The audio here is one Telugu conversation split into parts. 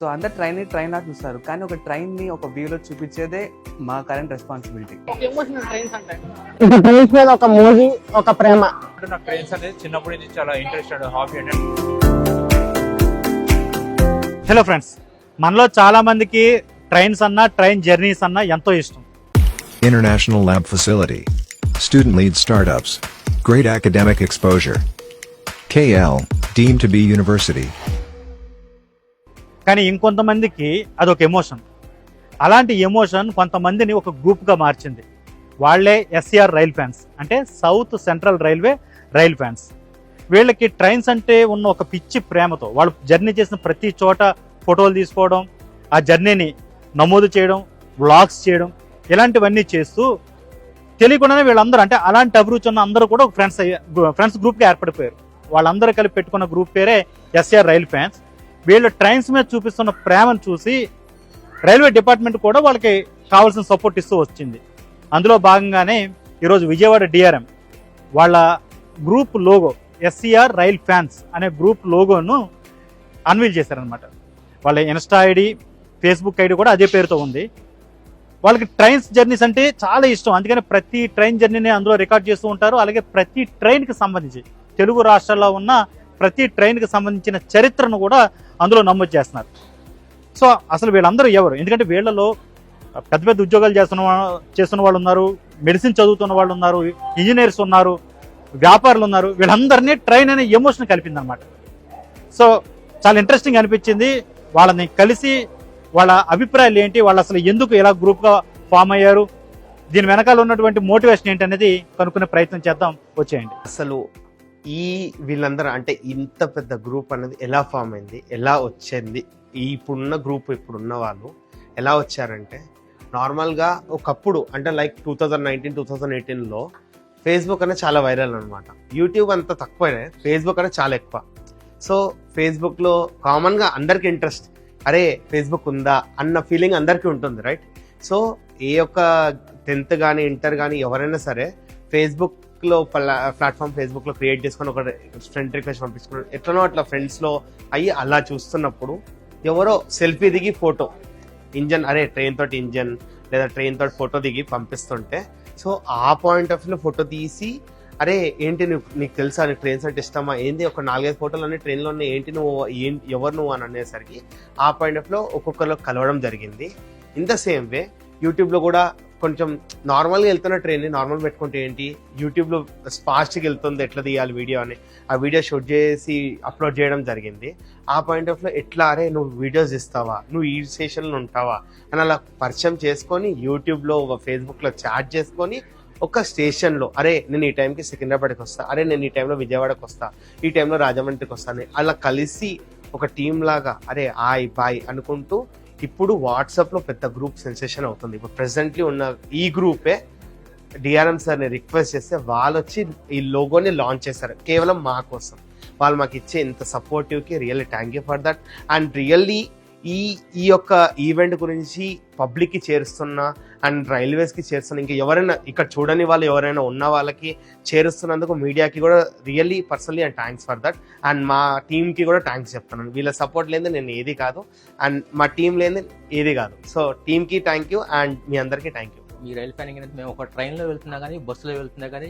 సో అందరు ట్రైన్ లా చూస్తారు, కానీ ఒక ట్రైన్ ని ఒక వ్యూలో చూపించేదే మా కరెంట్ రెస్పాన్సిబిలిటీ. ఇది ట్రైన్స్ మీద ఒక మూవీ, ఒక ప్రేమ. నాకు ట్రైన్స్ అనేది చిన్నప్పటి నుంచి చాలా ఇంట్రెస్టెడ్ హాబీ అంటే. హలో ఫ్రెండ్స్, మనలో చాలా మందికి ట్రైన్స్ అన్నా ట్రైన్ జర్నీస్ అన్నా ఎంతో ఇష్టం. International lab facility, student lead startups, great academic exposure. KL, deemed to be university. కానీ ఇంకొంతమందికి అదొక ఎమోషన్. అలాంటి ఎమోషన్ కొంతమందిని ఒక గ్రూప్గా మార్చింది. వాళ్లే ఎస్ఆర్ రైల్ ఫ్యాన్స్, అంటే south central railway rail fans. వీళ్ళకి ట్రైన్స్ అంటే ఉన్న ఒక పిచ్చి ప్రేమతో వాళ్ళు జర్నీ చేసిన ప్రతి చోట ఫోటోలు తీసుకోవడం, ఆ జర్నీని నమోదు చేయడం, వ్లాగ్స్ చేయడం, ఇలాంటివన్నీ చేస్తూ తెలియకుండానే వీళ్ళందరూ, అంటే అలాంటి అభిరుచి ఉన్న అందరూ కూడా ఒక ఫ్రెండ్స్ గ్రూప్గా ఏర్పడిపోయారు. వాళ్ళందరూ కలిపి పెట్టుకున్న గ్రూప్ పేరే ఎస్ఆర్ రైల్ ఫ్యాన్స్. వీళ్ళు ట్రైన్స్ మీద చూపిస్తున్న ప్రేమను చూసి రైల్వే డిపార్ట్మెంట్ కూడా వాళ్ళకి కావాల్సిన సపోర్ట్ ఇస్తూ వచ్చింది. అందులో భాగంగానే ఈరోజు విజయవాడ డిఆర్ఎం వాళ్ళ group logo SR rail fans అనే గ్రూప్ లోగోను అన్వీల్ చేశారనమాట. వాళ్ళ ఇన్స్టా ఐడి, ఫేస్బుక్ ఐడి కూడా అదే పేరుతో ఉంది. వాళ్ళకి ట్రైన్స్ జర్నీస్ అంటే చాలా ఇష్టం, అందుకని ప్రతి ట్రైన్ జర్నీని అందులో రికార్డ్ చేస్తూ ఉంటారు. అలాగే ప్రతి ట్రైన్కి సంబంధించి తెలుగు రాష్ట్రాల్లో ఉన్న ప్రతి ట్రైన్కి సంబంధించిన చరిత్రను కూడా అందులో నమోదు చేస్తున్నారు. సో అసలు వీళ్ళందరూ ఎవరు? ఎందుకంటే వీళ్ళలో పెద్ద పెద్ద ఉద్యోగాలు చేస్తున్న వాళ్ళు ఉన్నారు, మెడిసిన్ చదువుతున్న వాళ్ళు ఉన్నారు, ఇంజనీర్స్ ఉన్నారు, వ్యాపారులు ఉన్నారు. వీళ్ళందరినీ ట్రైన్ అనే ఎమోషన్ కలిపింది అనమాట. సో చాలా ఇంట్రెస్టింగ్ అనిపించింది. వాళ్ళని కలిసి వాళ్ళ అభిప్రాయాలు ఏంటి, వాళ్ళు అసలు ఎందుకు ఇలా గ్రూప్గా ఫామ్ అయ్యారు, దీని వెనకాల ఉన్నటువంటి మోటివేషన్ ఏంటి అనేది కనుక్కునే ప్రయత్నం చేద్దాం. వచ్చేయండి. అసలు వీళ్ళందరూ అంటే ఇంత పెద్ద గ్రూప్ అనేది ఎలా ఫామ్ అయింది, ఎలా వచ్చింది, ఇప్పుడున్న గ్రూప్ ఇప్పుడున్న వాళ్ళు ఎలా వచ్చారంటే, నార్మల్గా ఒకప్పుడు అంటే లైక్ 2019, 2018లో ఫేస్బుక్ అనేది చాలా వైరల్ అనమాట. యూట్యూబ్ అంత తక్కువనే, ఫేస్బుక్ అనేది చాలా ఎక్కువ. సో ఫేస్బుక్లో కామన్గా అందరికి ఇంట్రెస్ట్, అరే ఫేస్బుక్ ఉందా అన్న ఫీలింగ్ అందరికీ ఉంటుంది, రైట్? సో ఏ ఒక్క 10th కానీ ఇంటర్ కానీ ఎవరైనా సరే ఫేస్బుక్లో ప్లాట్ఫామ్ ఫేస్బుక్లో క్రియేట్ చేసుకొని ఒక ఫ్రెండ్ రిక్వెస్ట్ పంపించుకున్నాడు, ఎట్లనో అట్లా ఫ్రెండ్స్లో అయ్యి అలా చూస్తున్నప్పుడు ఎవరో సెల్ఫీ దిగి ఫోటో ఇంజన్, అరే ట్రైన్ తోటి ఇంజన్ లేదా ట్రైన్ తోటి ఫోటో దిగి పంపిస్తుంటే, సో ఆ పాయింట్ ఆఫ్ వ్యూలో ఫోటో తీసి, అరే ఏంటి నీకు తెలుసా, నీకు ట్రైన్స్ అంటే ఇష్టమా, ఏంది ఒక 4-5 ఫోటోలు అన్ని ట్రైన్లో ఉన్నాయి, ఏంటి నువ్వు ఎవరు నువ్వు అని అనేసరికి ఆ పాయింట్ ఆఫ్ లో ఒక్కొక్కరు కలవడం జరిగింది. ఇన్ ద సేమ్ వే యూట్యూబ్లో కూడా కొంచెం నార్మల్గా వెళ్తున్న ట్రైన్ని నార్మల్ పెట్టుకుంటే ఏంటి, యూట్యూబ్లో ఫాస్ట్గా వెళ్తుంది ఎట్లా తీయాలి వీడియో అని ఆ వీడియో షూట్ చేసి అప్లోడ్ చేయడం జరిగింది. ఆ పాయింట్ ఆఫ్ లో ఎట్లా, అరే నువ్వు వీడియోస్ ఇస్తావా, నువ్వు ఈ స్టేషన్లో ఉంటావా అని అలా పరిచయం చేసుకొని యూట్యూబ్లో ఫేస్బుక్లో చాట్ చేసుకొని ఒక స్టేషన్లో, అరే నేను ఈ టైంకి సికింద్రాబాద్కి వస్తా, అరే నేను ఈ టైంలో విజయవాడకి వస్తా, ఈ టైంలో రాజమండ్రికి వస్తాను, అలా కలిసి ఒక టీం లాగా అరే ఆయ్ బాయ్ అనుకుంటూ ఇప్పుడు వాట్సాప్లో పెద్ద గ్రూప్ సెన్సేషన్ అవుతుంది. ఇప్పుడు ప్రెసెంట్లీ ఉన్న ఈ గ్రూపే డిఆర్ఎం సార్ని రిక్వెస్ట్ చేస్తే వాళ్ళు వచ్చి ఈ లోగోని లాంచ్ చేశారు కేవలం మా కోసం. వాళ్ళు మాకు ఇచ్చే ఇంత సపోర్టివ్కి really thank you for that. And really ఈ యొక్క ఈవెంట్ గురించి పబ్లిక్కి చేరుస్తున్న అండ్ రైల్వేస్కి చేరుస్తున్న, ఇంకా ఎవరైనా ఇక్కడ చూడని వాళ్ళు ఎవరైనా ఉన్న వాళ్ళకి చేరుస్తున్నందుకు మీడియాకి కూడా really personally and thanks for that. And మా టీంకి కూడా థ్యాంక్స్ చెప్తున్నాను. వీళ్ళ సపోర్ట్ లేని నేను ఏది కాదు, అండ్ మా టీం లేని ఏది కాదు. సో టీంకి థ్యాంక్ యూ అండ్ మీ అందరికీ thank you. Me rail fanning అనేది మేము ఒక ట్రైన్లో వెళ్తున్నా కానీ బస్సులో వెళ్తున్నా కానీ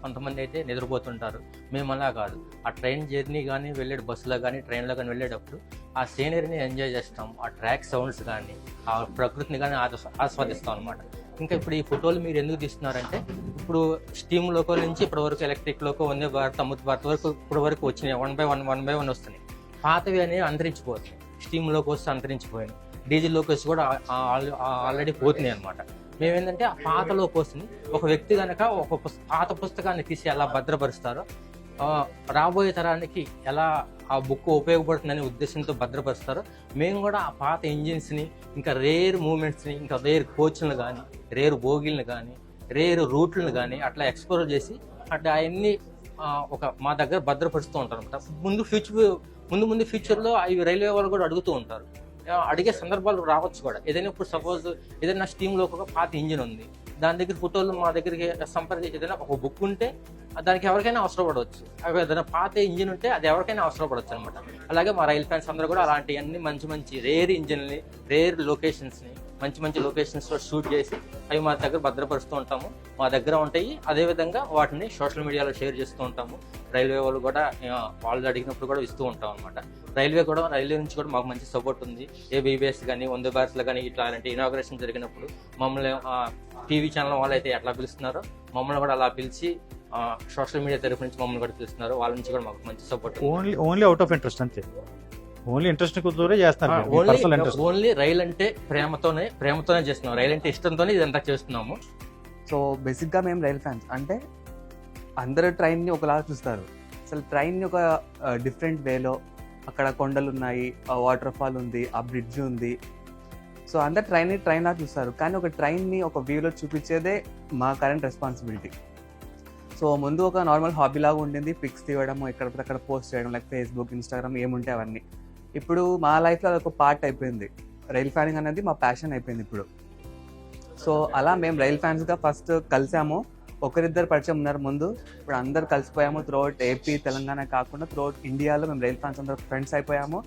కొంతమంది అయితే నిద్రపోతుంటారు. మేము అలా కాదు, ఆ ట్రైన్ జర్నీ కానీ వెళ్ళే బస్సులో కానీ ట్రైన్లో కానీ వెళ్ళేటప్పుడు ఆ సీనరీని ఎంజాయ్ చేస్తాం, ఆ ట్రాక్ సౌండ్స్ కానీ ఆ ప్రకృతిని కానీ ఆస్వాదిస్తాం అనమాట. ఇంకా ఇప్పుడు ఈ ఫోటోలు మీరు ఎందుకు తీస్తున్నారంటే, ఇప్పుడు స్టీమ్ లోకో నుంచి ఇప్పటి వరకు ఎలక్ట్రిక్ లోకో, వందే భారత్, అమృత్ భారత్ వరకు ఇప్పటి వరకు వచ్చినాయి. 1 by 1 వస్తున్నాయి. పాతవి అనేవి అంతరించిపోతున్నాయి. స్టీమ్ లోకోస్ అంతరించిపోయినాయి, డీజిల్ లోకోస్ కూడా ఆల్రెడీ పోతున్నాయి అనమాట. మేమేంటంటే ఆ పాత లోకోస్ని ఒక వ్యక్తి కనుక ఒక పాత పుస్తకాన్ని తీసి ఎలా భద్రపరుస్తారో, రాబోయే తరానికి ఎలా ఆ బుక్ ఉపయోగపడుతుందనే ఉద్దేశంతో భద్రపరుస్తారో, మేము కూడా ఆ పాత ఇంజిన్స్ని, ఇంకా రేర్ మూమెంట్స్ని, ఇంకా రేర్ కోచ్లను కానీ, రేర్ బోగీలను కానీ, రేర్ రూట్లను కానీ అట్లా ఎక్స్ప్లోర్ చేసి అట్లా అవన్నీ ఒక మా దగ్గర భద్రపరుస్తూ ఉంటారు అనమాట. ముందు ఫ్యూచర్లో అవి రైల్వే వాళ్ళు కూడా అడుగుతూ ఉంటారు, అడిగే సందర్భాలు రావచ్చు కూడా. ఏదైనా ఇప్పుడు సపోజ్ ఏదైనా స్టీమ్లో ఒక పాత ఇంజిన్ ఉంది, దాని దగ్గర ఫోటోలు మా దగ్గరికి సంప్రదించి ఏదైనా ఒక బుక్ ఉంటే దానికి ఎవరికైనా అవసరం పడవచ్చు. అవి ఏదైనా పాత ఇంజిన్ ఉంటే అది ఎవరికైనా అవసరం పడవచ్చు అనమాట. అలాగే మా రైల్ ఫ్యాన్స్ అందరూ కూడా అలాంటివన్నీ మంచి మంచి రేర్ ఇంజిన్ని, రేర్ లొకేషన్స్ని మంచి మంచి లొకేషన్స్లో షూట్ చేసి అవి మా దగ్గర భద్రపరుస్తూ ఉంటాము. మా దగ్గర ఉంటాయి. అదేవిధంగా వాటిని సోషల్ మీడియాలో షేర్ చేస్తూ ఉంటాము. రైల్వే వాళ్ళు కూడా వాళ్ళు అడిగినప్పుడు కూడా ఇస్తూ ఉంటాం అనమాట. రైల్వే నుంచి కూడా మాకు మంచి సపోర్ట్ ఉంది. ఏబీబీఎస్ కానీ, వందే భారత్లో కానీ ఇట్లాంటి ఇనాగ్రేషన్ జరిగినప్పుడు మమ్మల్ని టీవీ ఛానల్ వాళ్ళు అయితే ఎట్లా పిలుస్తున్నారో మమ్మల్ని కూడా అలా పిలిచి సోషల్ మీడియా తరఫు నుంచి మమ్మల్ని కూడా పిలుస్తున్నారు. వాళ్ళ నుంచి కూడా మాకు మంచి support. Only out of interest అంతే. ఓన్లీ ఇంట్రెస్ట్ కుదిరే చేస్తారు. ఓన్లీ రైల్ అంటే ప్రేమతోనే చేస్తున్నాం. రైల్ అంటే ఇష్టంతోనే ఇదంతా చేస్తున్నాము. సో బేసిక్గా మేము రైల్ ఫ్యాన్స్ అంటే అందరూ ట్రైన్ని ఒకలా చూస్తారు. అసలు ట్రైన్ని ఒక డిఫరెంట్ వేలో, అక్కడ కొండలు ఉన్నాయి, ఆ వాటర్ ఫాల్ ఉంది, ఆ బ్రిడ్జ్ ఉంది. సో అందరు ట్రైన్ లా చూస్తారు. కానీ ఒక ట్రైన్ని ఒక వ్యూలో చూపించేదే మా కరెంట్ రెస్పాన్సిబిలిటీ. సో ముందు ఒక నార్మల్ హాబీ లాగా ఉండింది, పిక్స్ తీయడం, ఎక్కడక్కడ పోస్ట్ చేయడం, లైక్ ఫేస్బుక్, ఇన్స్టాగ్రామ్ ఏముంటే అవన్నీ. ఇప్పుడు మా లైఫ్లో అదొక పార్ట్ అయిపోయింది. రైల్ ఫ్యానింగ్ అనేది మా ప్యాషన్ అయిపోయింది ఇప్పుడు. సో అలా మేము రైల్ ఫ్యాన్స్గా ఫస్ట్ కలిసాము. ఒకరిద్దరు పరిచయం ఉన్నారు ముందు, ఇప్పుడు అందరు కలిసిపోయాము. త్రూఅవుట్ ఏపీ, తెలంగాణ కాకుండా త్రూఅవుట్ ఇండియాలో మేము రైల్ ఫ్యాన్స్ అందరూ ఫ్రెండ్స్ అయిపోయాము.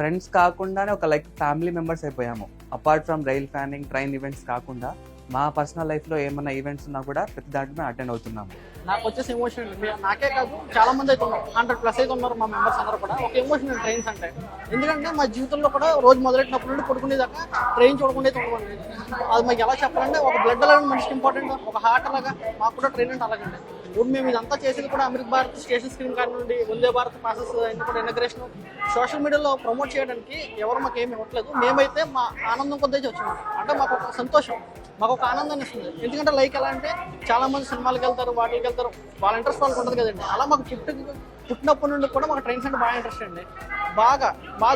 ఫ్రెండ్స్ కాకుండానే ఒక లైక్ ఫ్యామిలీ మెంబర్స్ అయిపోయాము. Apart from rail fanning, train events కాకుండా మా పర్సనల్ లైఫ్లో ఏమన్నా ఈవెంట్స్ ఉన్నా కూడా ప్రతి దాంట్లో మేము అటెండ్ అవుతున్నాము. నాకు వచ్చేసి ఎమోషన్ నాకే కాదు చాలా మంది అయితే ఉన్నారు, 100+ అయితే ఉన్నారు మా మెంబర్స్ అందరూ కూడా. ఒక ఎమోషన్ ట్రైన్స్ అంటే, ఎందుకంటే మా జీవితంలో కూడా రోజు మొదలెట్టినప్పుడు నుండి పడుకునేదాకా ట్రైన్ చూడకుండా చూడమండి. అది మాకు ఎలా చెప్పాలంటే ఒక బ్లడ్ అలాగే మనిషికి ఇంపార్టెంట్, ఒక హార్ట్ అలాగా మాకు కూడా ట్రైన్ అంటే అలాగండి. ఇప్పుడు మేము ఇదంతా చేసేది కూడా Amrit Bharat station screen card నుండి వందే భారత్ ప్రాసెస్ అన్ని కూడా ఇంటగ్రేషన్ సోషల్ మీడియాలో ప్రమోట్ చేయడానికి ఎవరు మాకు ఏమి ఇవ్వట్లేదు. మేమైతే మా ఆనందం కొద్దిగా వచ్చాము. అంటే మాకు ఒక సంతోషం, మాకు ఒక ఆనందాన్ని ఇస్తుంది. ఎందుకంటే లైక్ ఎలా అంటే చాలా మంది సినిమాలకు వెళ్తారు, వాటికి వెళ్తారు, వాళ్ళ ఇంట్రెస్ట్ వాళ్ళకి ఉంటుంది కదండి. అలా మాకు పుట్టినప్పటి నుండి కూడా మాకు ట్రైన్స్ అంటే బాగా ఇంట్రెస్ట్ అండి. బాగా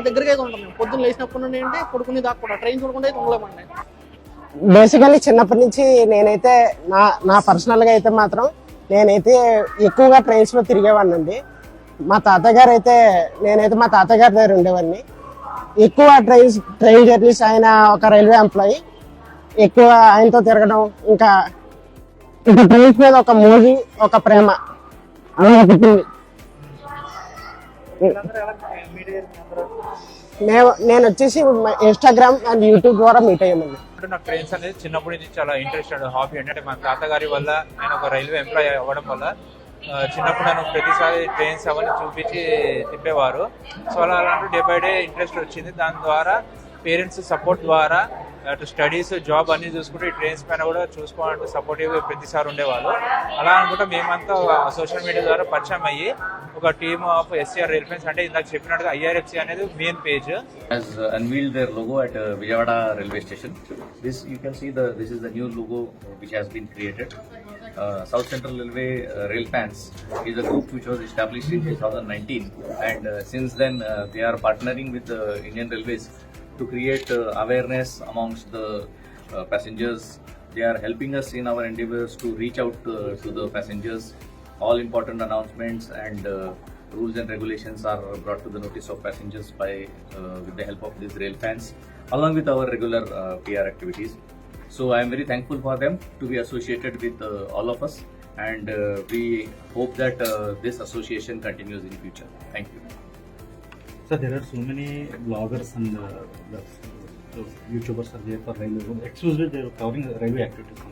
దగ్గరగా అయితే ఉంటాం మేము. పొద్దున్న లేచినప్పటి నుండి ఏంటి పడుకునే దాకా కూడా ట్రైన్ చూడకుండా అయితే ఉండలేమండి. బేసికల్లీ చిన్నప్పటి నుంచి నేనైతే నా పర్సనల్గా అయితే మాత్రం నేనైతే ఎక్కువగా ట్రైన్స్లో తిరిగేవాడినండి. మా తాతగారు అయితే నేనైతే మా తాతగారి దగ్గర ఉండేవాడిని. ఎక్కువ ట్రైన్ జర్నీస్, ఆయన ఒక రైల్వే ఎంప్లాయీ, ఎక్కువ ఆయనతో తిరగడం, ఇంకా ట్రైన్స్ మీద ఒక మోజీ, ఒక ప్రేమ అలా పుట్టింది. నేను వచ్చేసి ఇన్స్టాగ్రామ్ అండ్ యూట్యూబ్ ద్వారా మీట్ అయ్యామండి. నాకు ట్రైన్స్ అనేది చిన్నప్పటి నుంచి చాలా ఇంట్రెస్టెడ్ హాబీ. అంటే మా తాతగారి వల్ల నేను ఒక రైల్వే ఎంప్లాయీ అవ్వడం వల్ల చిన్నప్పుడు నన్ను ప్రతిసారి ట్రైన్స్ అవన్నీ చూపించి తిప్పేవారు. సో అలాంటి డే బై డే ఇంట్రెస్ట్ వచ్చింది. దాని ద్వారా పేరెంట్స్ సపోర్ట్ ద్వారా అటు స్టడీస్, జాబ్ అన్ని చూసుకుంటూ ఈ ట్రైన్స్ పైన కూడా చూసుకోవాలంటే సపోర్టివ్గా ప్రతిసారి ఉండేవాళ్ళు. అలా అనుకుంటా మేమంతా సోషల్ మీడియా ద్వారా పరిచయం అయ్యి ఒక team of SCR rail fans, అంటే ఇందాక చెప్పినట్టుగా IRFC అనేది main page has unveiled their logo at Vijayawada railway station. This you can see this is the new logo which has been created. South Central Railway Rail Fans is a group which was established in 2019, and since then they are partnering with the Indian Railways to create awareness amongst the passengers. They are helping us in our endeavors to reach out to the passengers. All important announcements and rules and regulations are brought to the notice of passengers with the help of these rail fans, along with our regular PR activities. So I am very thankful for them to be associated with all of us, and we hope that this association continues in future. Thank you. So there are so many bloggers and YouTubers are there for railway. Exclusively they are covering railway activities.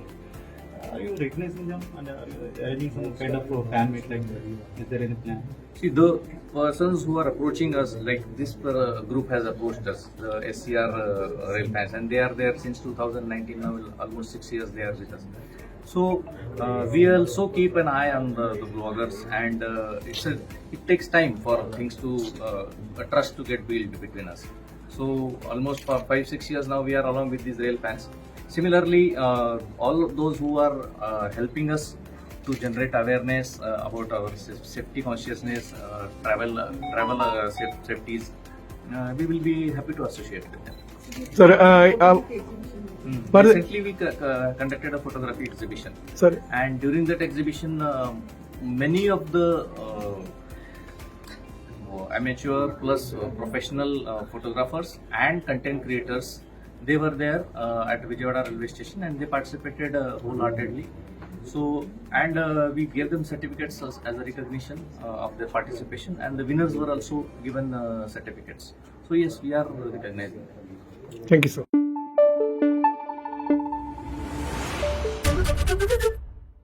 Are you recognizing them and arranging some kind of fan meet like that? Is there any plan? See, the persons who are approaching us, like this group has approached us, the SCR rail fans, and they are there since 2019 now, almost 6 years they are with us. So we also keep an eye on the bloggers, and it takes time for things to trust to get built between us. So almost for 5-6 years now we are along with these rail fans. Similarly, all of those who are helping us to generate awareness about our safety consciousness, travel safeties, we will be happy to associate with them. Sir, recently we conducted a photography exhibition. Sir, and during that exhibition, many of the amateur plus professional photographers and content creators they were there at Vijayawada railway station and they participated wholeheartedly. So, and we gave them certificates as a recognition of their participation, and the winners were also given certificates. So yes, we are recognizing them. Thank you, sir.